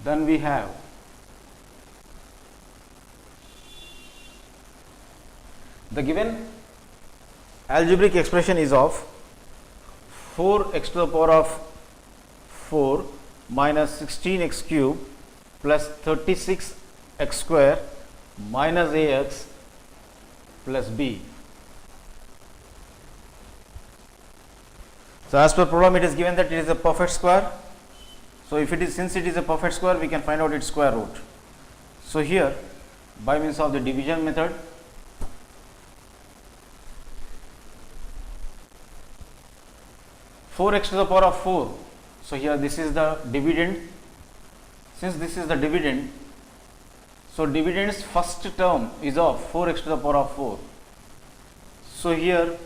Then we have the given algebraic expression is of 4x to the power of 4 minus 16x cube plus 36x square minus ax plus b. So, as per problem it is given that it is a perfect square. So, if it is, since it is a perfect square, we can find out its square root. So, here by means of the division method, four x to the power of 4. So, here this is the dividend. Since this is the dividend, so dividend's first term is of 4x to the power of 4. So, here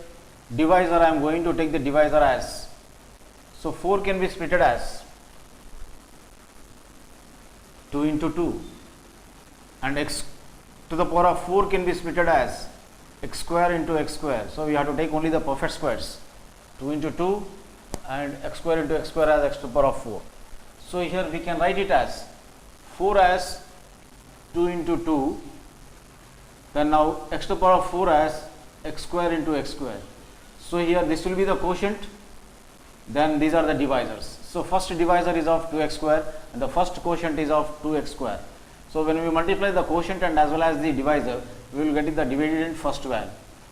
divisor I am going to take the divisor as, so 4 can be splitted as 2 into 2 and x to the power of 4 can be splitted as x square into x square. So, we have to take only the perfect squares, 2 into 2 and x square into x square as x to the power of 4. So, here we can write it as 4 as 2 into 2, then now x to the power of 4 as x square into x square. So, here this will be the quotient, then these are the divisors. So, first divisor is of 2x square and the first quotient is of 2x square. So, when we multiply the quotient and as well as the divisor, we will get the dividend first value,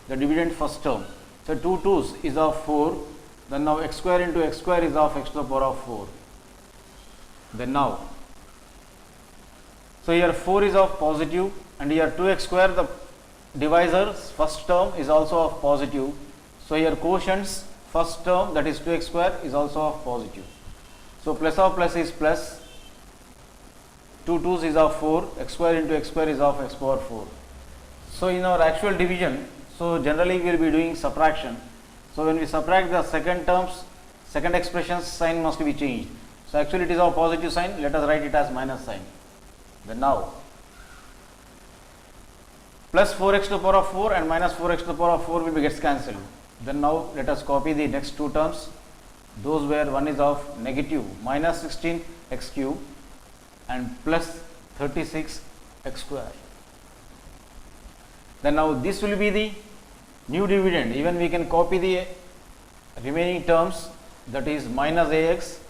the dividend first term. So, 2 2's is of 4, then now x square into x square is of x to the power of 4. Then now, so here 4 is of positive and here 2x square, the divisor's first term is also of positive. So, here quotient's first term, that is 2x square, is also of positive. So, plus of plus is plus, 2 2's is of 4, x square into x square is of x power 4. So, in our actual division, so generally we will be doing subtraction. So, when we subtract the second terms, second expression's sign must be changed. So, actually it is of positive sign, let us write it as minus sign. Then now, plus 4x to the power of 4 and minus 4x to the power of 4 will be gets cancelled. Then now, let us copy the next two terms, those where one is of negative minus 16x cube and plus 36x square. Then now, this will be the new dividend, even we can copy the remaining terms, that is minus ax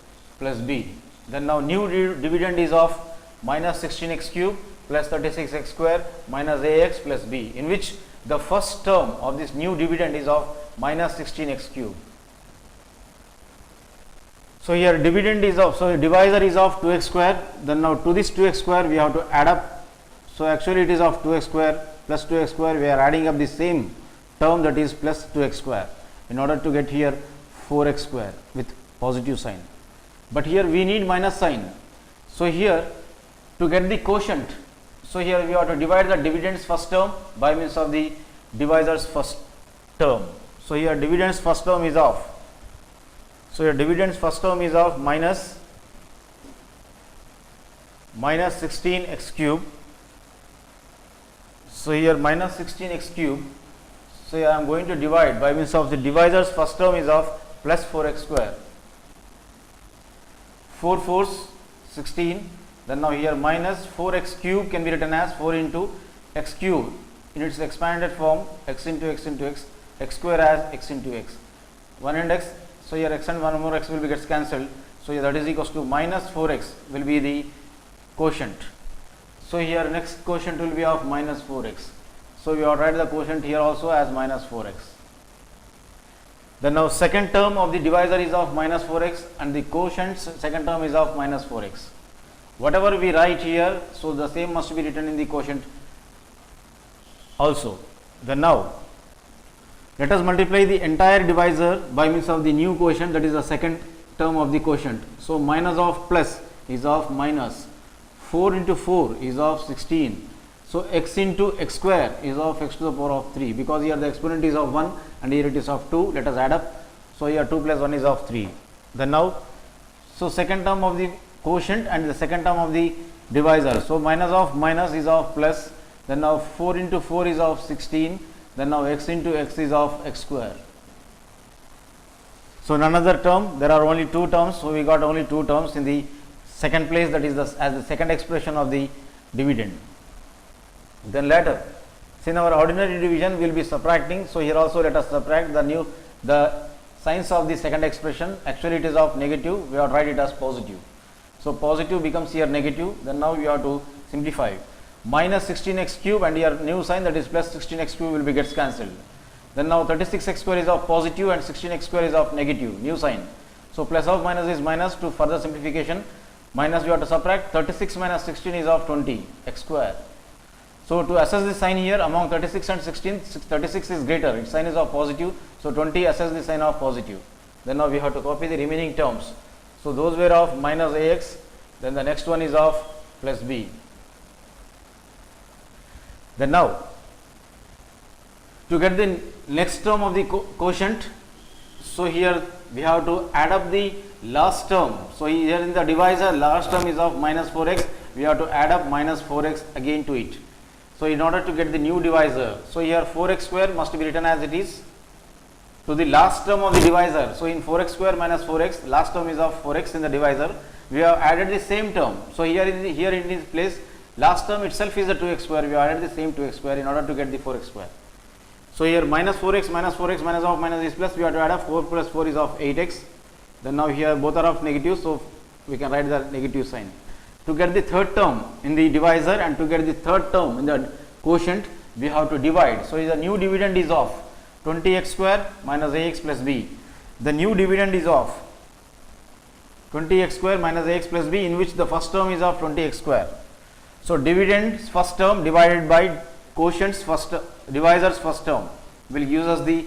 plus b. Then now, new dividend is of minus 16x cube plus 36x square minus ax plus b, in which the first term of this new dividend is of minus 16x cube. So, here dividend is of, so divisor is of 2x square, then now to this 2x square we have to add up. So, actually it is of 2x square plus 2x square, we are adding up the same term, that is plus 2x square, in order to get here 4x square with positive sign. But here we need minus sign. So, here to get the quotient, so here we have to divide the dividend's first term by means of the divisor's first term. So, here dividend's first term is of, so your dividend's first term is of minus 16x cube. So, here minus 16x cube. So, here I am going to divide by means of the divisor's first term is of plus 4x square. 4 4's 16. Then now, here minus 4x cube can be written as 4 into x cube in its expanded form, x into x into x, x square as x into x, 1 and x. So, here x and 1 more x will be gets cancelled. So, here that is equals to minus 4x will be the quotient. So, here next quotient will be of minus 4x. So, we have to write the quotient here also as minus 4x. Then now, second term of the divisor is of minus 4x and the quotient's second term is of minus 4x. Whatever we write here, so the same must be written in the quotient also. Then now, let us multiply the entire divisor by means of the new quotient, that is the second term of the quotient. So, minus of plus is of minus, 4 into 4 is of 16. So, x into x square is of x to the power of 3, because here the exponent is of 1 and here it is of 2. Let us add up. So, here 2 plus 1 is of 3. Then now, so second term of the quotient and the second term of the divisor. So, minus of minus is of plus, then now 4 into 4 is of 16, then now x into x is of x square. So, in another term, there are only two terms. So, we got only two terms in the second place, that is as the second expression of the dividend. Then later, in our ordinary division we will be subtracting, so here also let us subtract the signs of the second expression. Actually it is of negative, we have to write it as positive. So positive becomes here negative. Then now you have to simplify. Minus 16x cube and your new sign, that is plus 16x cube, will be gets cancelled. Then now 36x square is of positive and 16x square is of negative, new sign. So plus of minus is minus. To further simplification, minus you have to subtract. 36 minus 16 is of 20 x square. So to assess the sign here among 36 and 16, 36 is greater, its sign is of positive. So 20 assess the sign of positive. Then now we have to copy the remaining terms. So those were of minus ax, then the next one is of plus b. Then now to get the next term of the quotient, so here we have to add up the last term. So here in the divisor, last term is of minus 4x, we have to add up minus 4x again to it. So in order to get the new divisor, so here 4x square must be written as it is to the last term of the divisor. So in 4x square minus 4x, last term is of 4x in the divisor, we have added the same term. So here in this place, last term itself is the 2x square, we have added the same 2x square in order to get the 4x square. So here minus 4x minus of minus is plus, we have to add up 4 plus 4 is of 8x. Then now here both are of negative, so we can write the negative sign. To get the third term in the divisor and to get the third term in the quotient, we have to divide. So the new dividend is of 20x square minus ax plus b. The new dividend is of 20x square minus ax plus b, in which the first term is of 20x square. So dividend's first term divided by quotient's divisor's first term will give us the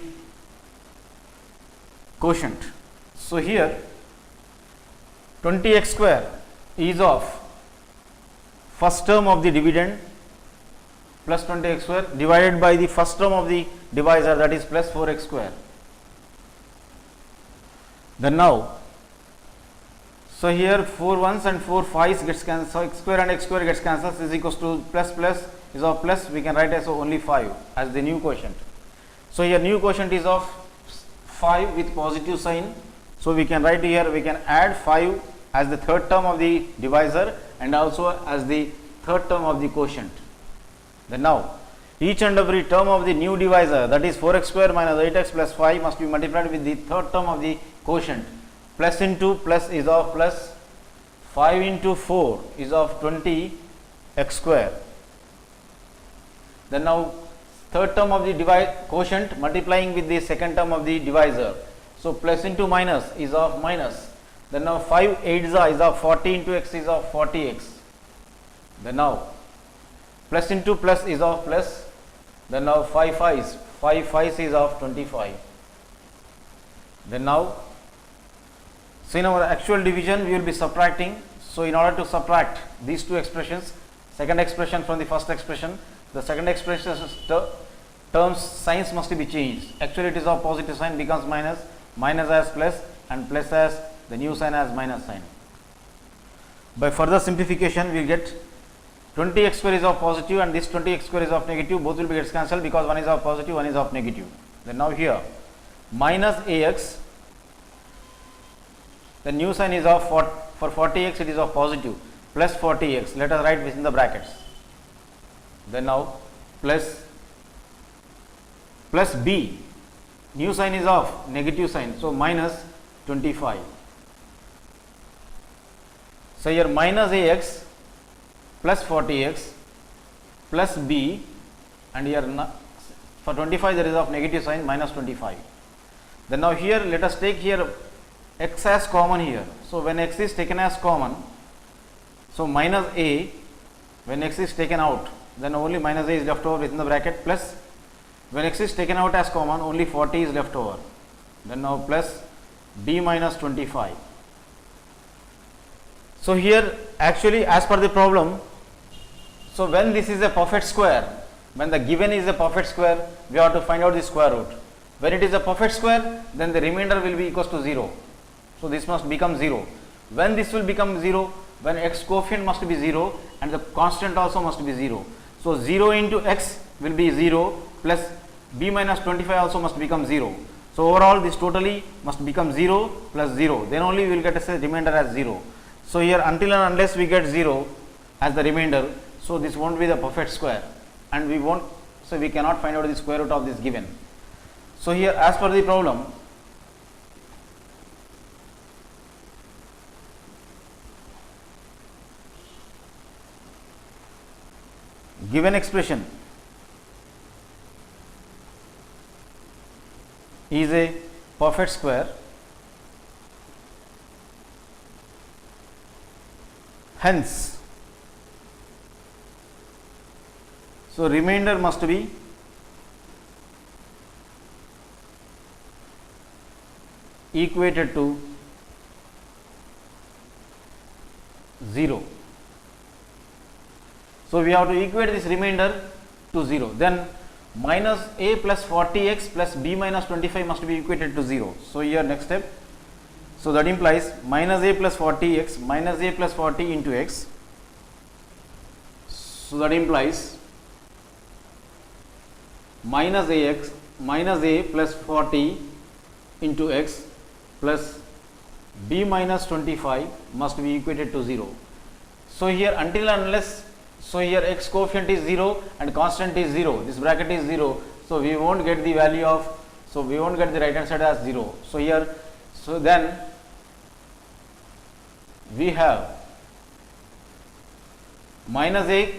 quotient. So here 20x square is of first term of the dividend plus 20x square divided by the first term of the divisor, that is plus 4x square. Then now, so here 4 ones and 4 5s gets cancelled, so x square and x square gets cancelled, is equals to plus is of plus, we can write as only 5 as the new quotient. So here new quotient is of 5 with positive sign. So we can write here, we can add 5 as the third term of the divisor and also as the third term of the quotient. Then now each and every term of the new divisor, that is 4x square minus 8x plus 5, must be multiplied with the third term of the quotient. Plus into plus is of plus, 5 into 4 is of 20 x square. Then now third term of the quotient multiplying with the second term of the divisor. So plus into minus is of minus. Then now 5 8 is of 40 into x is of 40x. Then now plus into plus is of plus. Then now 5 5s is of 25. Then now, so in our actual division we will be subtracting. So in order to subtract these two expressions, second expression from the first expression, the second expression terms signs must be changed. Actually it is of positive sign, becomes minus, minus as plus, and plus as the new sign as minus sign. By further simplification we will get 20x square is of positive and this 20x square is of negative, both will be gets cancelled because one is of positive, one is of negative. Then now here minus ax, the new sign is of for 40x it is of positive, plus 40x, let us write within the brackets. Then now plus b, new sign is of negative sign, so minus 25. So here minus ax plus 40x plus b, and here for 25 there is of negative sign, minus 25. Then now here let us take here x as common here. So when x is taken as common, so minus a, when x is taken out, then only minus a is left over within the bracket, plus when x is taken out as common, only 40 is left over. Then now plus b minus 25. So here actually as per the problem, so when this is a perfect square, when the given is a perfect square, we have to find out the square root. When it is a perfect square, then the remainder will be equals to 0. So this must become 0. When this will become 0, when x coefficient must be 0 and the constant also must be 0. So 0 into x will be 0 plus b minus 25 also must become 0. So overall this totally must become 0 plus 0. Then only we will get a remainder as 0. So here until and unless we get 0 as the remainder, so this won't be the perfect square, and we won't, so we cannot find out the square root of this given. So here as per the problem, given expression is a perfect square, hence so remainder must be equated to 0. So we have to equate this remainder to 0. Then minus a plus 40x plus b minus 25 must be equated to 0. So here next step. So that implies minus a plus 40x minus a plus 40 into x. So that implies minus ax minus a plus 40 into x plus b minus 25 must be equated to 0. So here until and unless, so here x coefficient is 0 and constant is 0, this bracket is 0, so we won't get the value of, so we won't get the right hand side as 0. So here, so then we have minus a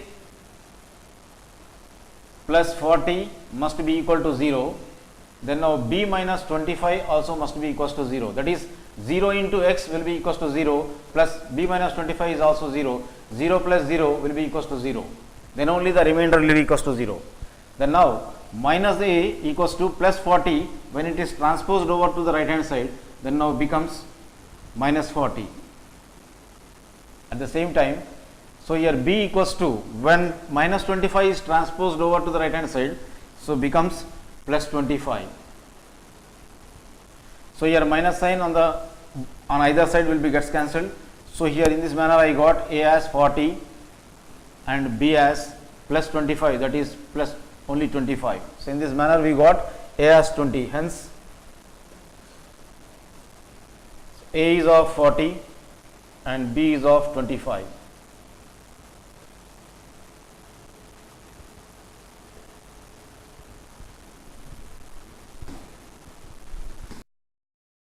plus 40 must be equal to 0, then now b minus 25 also must be equals to 0, that is 0 into x will be equals to 0 plus b minus 25 is also 0, 0 plus 0 will be equals to 0, then only the remainder will be equals to 0. Then now minus a equals to plus 40, when it is transposed over to the right hand side, then now becomes minus 40. At the same time, so here b equals to, when minus 25 is transposed over to the right hand side, so becomes plus 25. So here minus sign on either side will be gets cancelled. So here in this manner I got a as 40 and b as plus 25, that is plus only 25. So in this manner we got a as 20, hence a is of 40 and b is of 25.